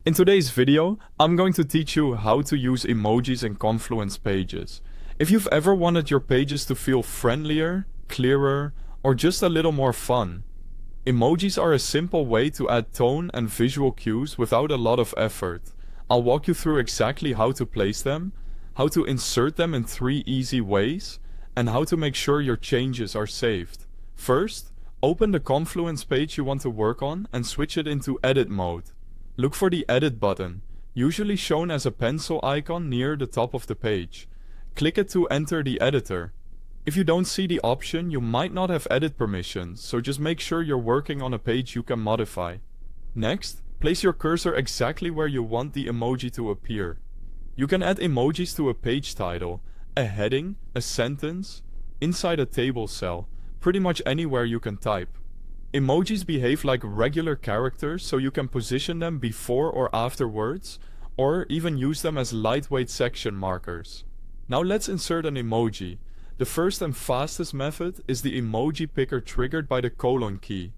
In today's video, I'm going to teach you how to use emojis in Confluence pages. If you've ever wanted your pages to feel friendlier, clearer, or just a little more fun, emojis are a simple way to add tone and visual cues without a lot of effort. I'll walk you through exactly how to place them, how to insert them in 3 easy ways, and how to make sure your changes are saved. First, open the Confluence page you want to work on and switch it into edit mode. Look for the Edit button, usually shown as a pencil icon near the top of the page. Click it to enter the editor. If you don't see the option, you might not have edit permissions, so just make sure you're working on a page you can modify. Next, place your cursor exactly where you want the emoji to appear. You can add emojis to a page title, a heading, a sentence, inside a table cell, pretty much anywhere you can type. Emojis behave like regular characters, so you can position them before or after words, or even use them as lightweight section markers. Now let's insert an emoji. The first and fastest method is the emoji picker triggered by the colon key.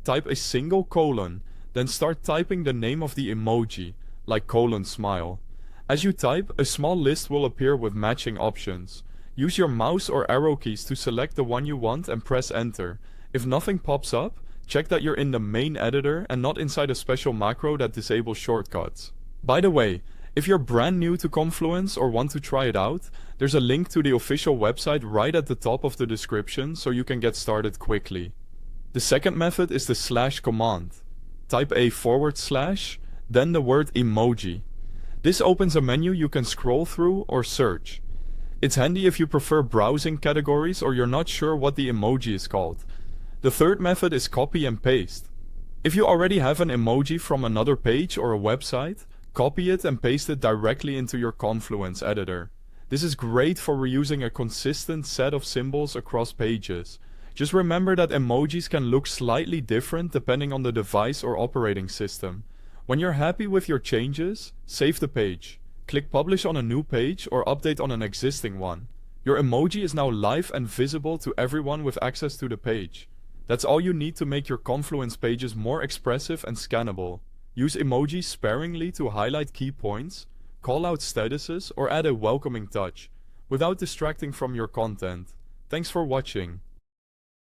Type a single colon, then start typing the name of the emoji, like colon smile. As you type, a small list will appear with matching options. Use your mouse or arrow keys to select the one you want and press enter. If nothing pops up, check that you're in the main editor and not inside a special macro that disables shortcuts. By the way, if you're brand new to Confluence or want to try it out, there's a link to the official website right at the top of the description so you can get started quickly. The second method is the slash command. Type a /, then the word emoji. This opens a menu you can scroll through or search. It's handy if you prefer browsing categories or you're not sure what the emoji is called. The third method is copy and paste. If you already have an emoji from another page or a website, copy it and paste it directly into your Confluence editor. This is great for reusing a consistent set of symbols across pages. Just remember that emojis can look slightly different depending on the device or operating system. When you're happy with your changes, save the page. Click publish on a new page or update on an existing one. Your emoji is now live and visible to everyone with access to the page. That's all you need to make your Confluence pages more expressive and scannable. Use emojis sparingly to highlight key points, call out statuses, or add a welcoming touch, without distracting from your content. Thanks for watching.